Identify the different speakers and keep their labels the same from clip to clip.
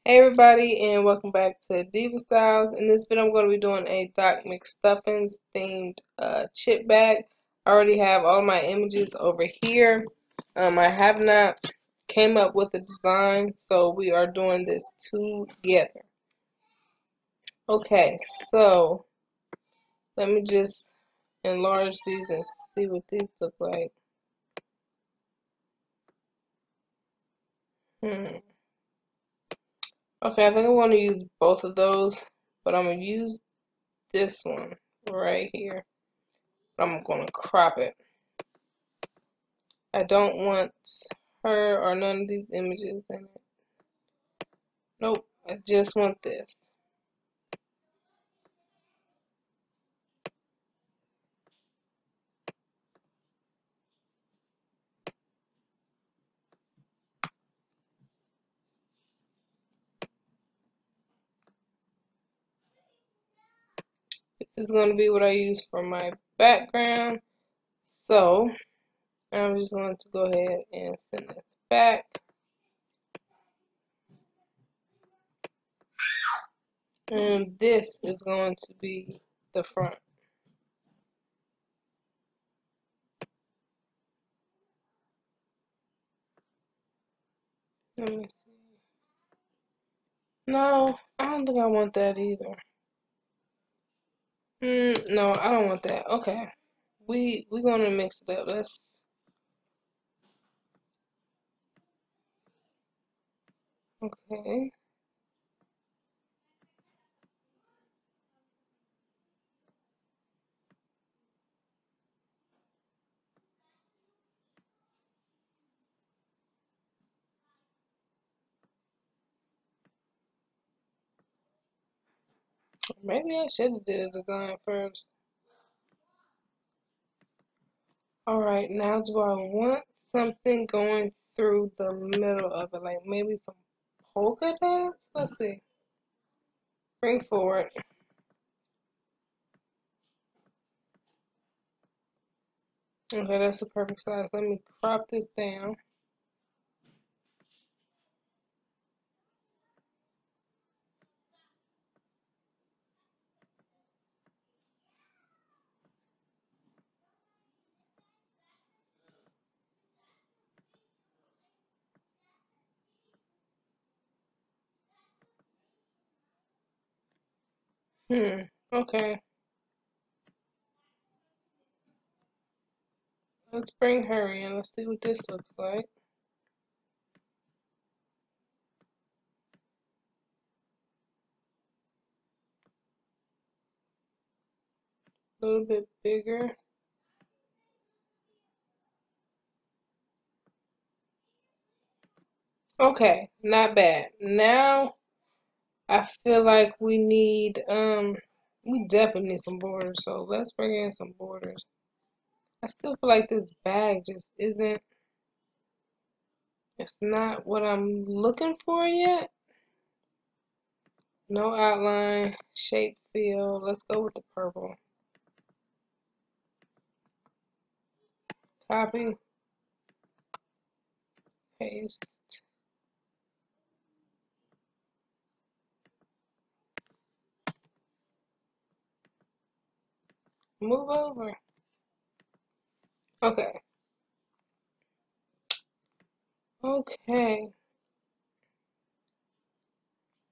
Speaker 1: Hey everybody, and welcome back to Diva Styles. In this video I'm going to be doing a Doc Mcstuffins themed chip bag. I already have all my images over here. I have not came up with a design, so we are doing this together. Okay, so let me just enlarge these and see what these look like. Okay, I think I want to use both of those, but I'm going to use this one right here. I'm going to crop it. I don't want her or none of these images in it. Nope, I just want this. This is going to be what I use for my background. So, I'm just going to go ahead and send this back. And this is going to be the front. Let me see. No, I don't think I want that either. No, I don't want that. Okay. We're gonna mix it up. Let's okay. Maybe I should have did a design first. Alright, now do I want something going through the middle of it? Like maybe some polka dots? Let's see. Bring forward. Okay, that's the perfect size. Let me crop this down. Okay. Let's bring her in. Let's see what this looks like. A little bit bigger. Okay, not bad. Now I feel like we definitely need some borders, so let's bring in some borders. I still feel like this bag just isn't, it's not what I'm looking for yet. No outline, shape, feel. Let's go with the purple. Copy, paste. Move over. Okay. Okay.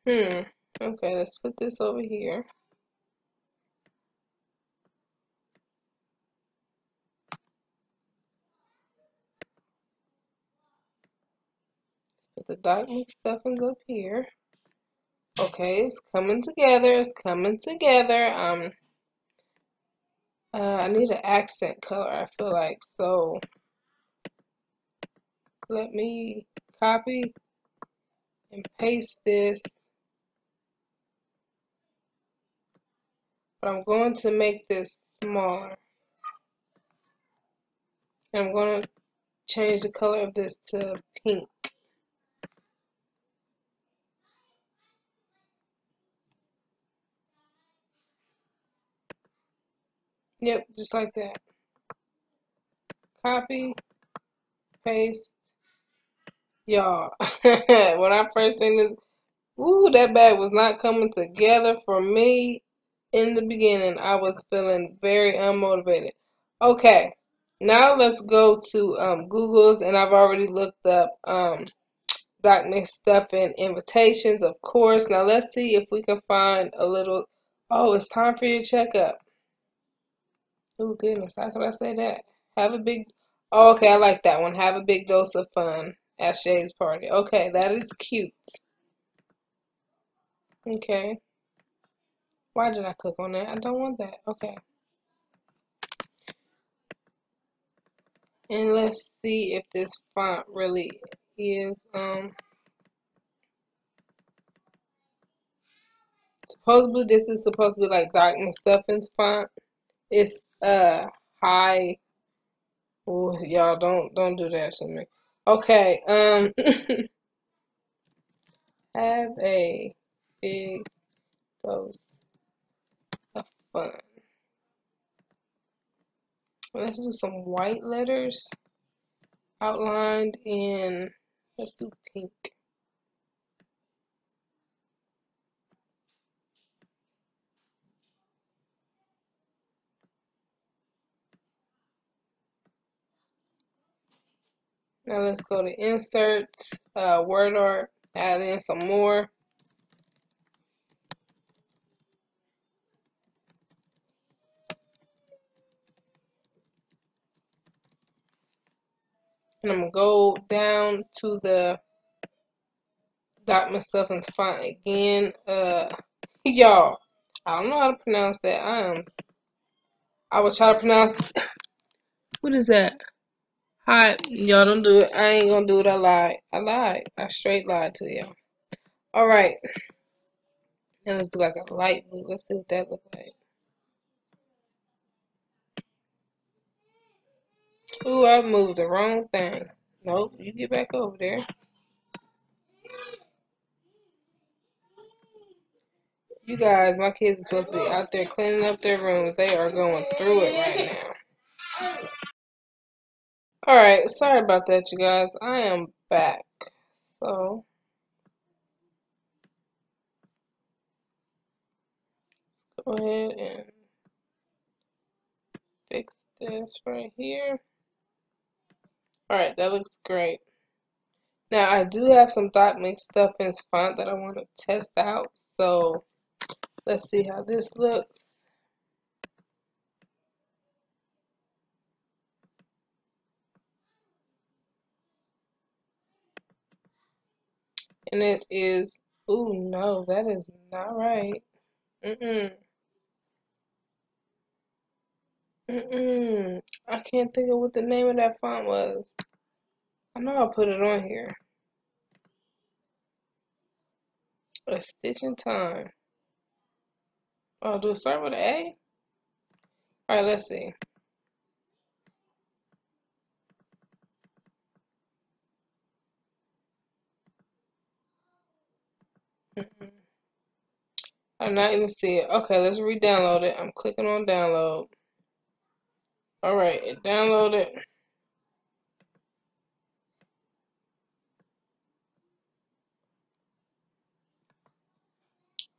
Speaker 1: Okay, let's put this over here. Put the Doc Mcstuffins up here. Okay, it's coming together. It's coming together. I need an accent color, I feel like. So let me copy and paste this. But I'm going to make this smaller. And I'm going to change the color of this to pink. Yep, just like that. Copy, paste. Y'all, when I first seen this, Ooh, that bag was not coming together for me in the beginning. I was feeling very unmotivated. Okay, now let's go to Google's, and I've already looked up Doc Mcstuffin invitations, of course. Now let's see if we can find a little. Oh, it's time for your checkup. Oh goodness, how could I say that? Have a big. Oh, okay, I like that one. Have a big dose of fun at Shay's party. Okay, that is cute. Okay. Why did I click on that? I don't want that. Okay. And let's see if this font really is supposedly this is supposed to be like Doc Mcstuffins font. It's high. Oh, y'all don't do that to me. Okay, have a big dose of fun. Let's do some white letters outlined in, let's do pink. Now let's go to inserts, word art, add in some more. And I'm gonna go down to the Doc Mcstuffins font again. Y'all, I don't know how to pronounce that. I will try to pronounce. What is that? Hi, y'all don't do it. I ain't gonna do it. I lied. I lied. I straight lied to y'all. All right, and let's do like a light blue. Let's see what that looks like. Ooh, I moved the wrong thing. Nope, you get back over there. You guys, my kids are supposed to be out there cleaning up their rooms. They are going through it right now. Alright, sorry about that, you guys. I am back. So, go ahead and fix this right here. Alright, that looks great. Now, I do have some Doc Mcstuffins font that I want to test out. So, let's see how this looks. And it is, ooh, no, that is not right. Mm-mm. Mm-mm. I can't think of what the name of that font was. I know I put it on here. A Stitch in Time. Oh, do it start with an A? Alright, let's see. Mm-mm. I did not even see it. Okay, let's re-download it. I'm clicking on download. Alright, it downloaded.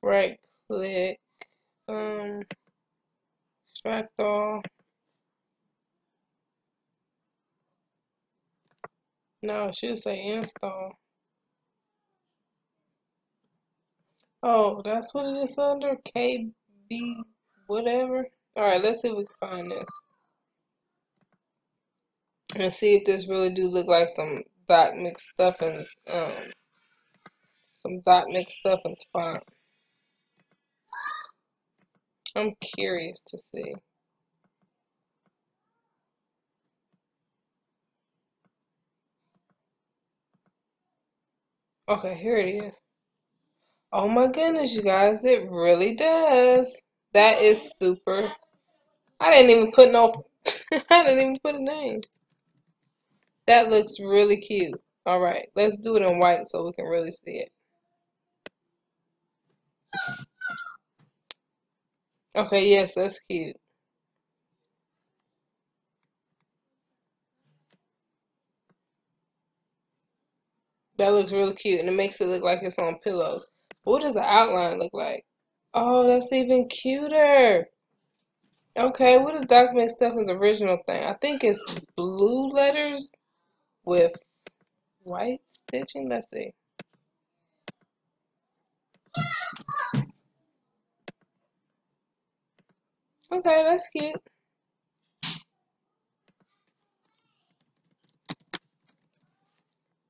Speaker 1: Right click. Extract all. No, it should say install. Oh, that's what it is under? KB whatever. Alright, let's see if we can find this. And see if this really do look like some Doc Mcstuffins, some Doc Mcstuffins font. I'm curious to see. Okay, here it is. Oh my goodness, you guys, it really does. That is super. I didn't even put no, I didn't even put a name. That looks really cute. All right, let's do it in white so we can really see it. Okay, yes, that's cute. That looks really cute, and it makes it look like it's on pillows. What does the outline look like? Oh, that's even cuter. Okay, what is Doc Mcstuffins' original thing? I think it's blue letters with white stitching. Let's see. Okay, that's cute.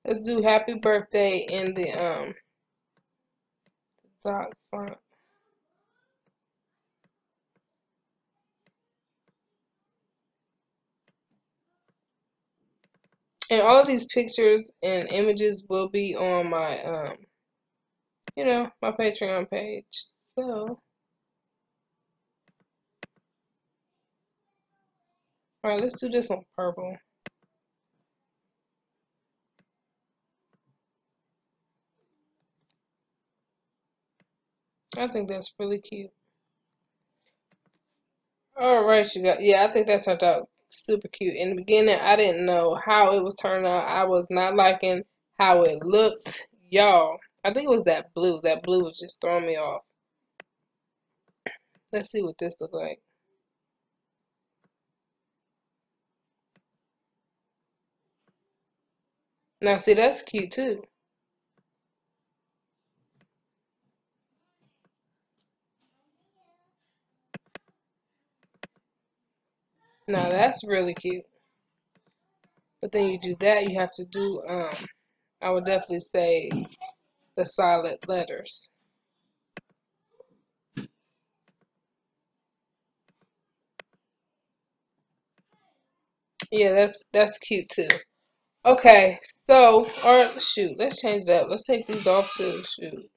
Speaker 1: Let's do happy birthday in the Doc font. And all of these pictures and images will be on my my Patreon page. So, alright, let's do this one purple. I think that's really cute. Alright, you guys. Yeah, I think that turned out super cute. In the beginning, I didn't know how it was turning out. I was not liking how it looked. Y'all, I think it was that blue. That blue was just throwing me off. Let's see what this looks like. Now, see, that's cute too. Now, that's really cute. But then you do that, you have to do, I would definitely say the solid letters. Yeah, that's cute too. Okay, so, or shoot, let's change it up. Let's take these off too. Shoot,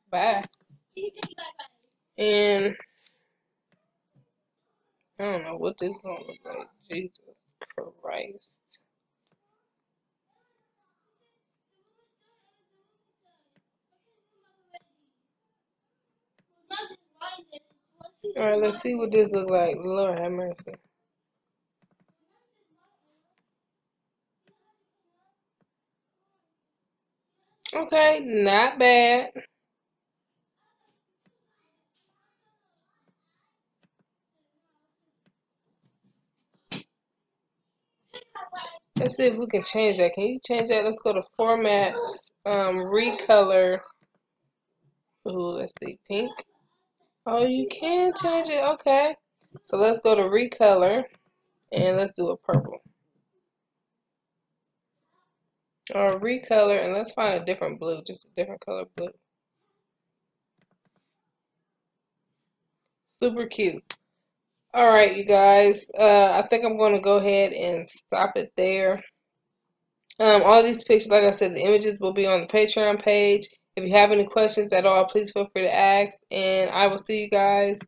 Speaker 1: bye. And I don't know what this is gonna look like. Jesus Christ. All right, let's see what this look like. Lord have mercy. Okay, not bad. Let's see if we can change that. Can you change that? Let's go to formats, recolor. Ooh, let's see, pink. Oh, you can change it. Okay. So let's go to recolor and let's do a purple. Or recolor and let's find a different blue, just a different color blue. Super cute. All right, you guys. I think I'm going to go ahead and stop it there. All these pictures, like I said, the images will be on the Patreon page. If you have any questions at all, please feel free to ask, and I will see you guys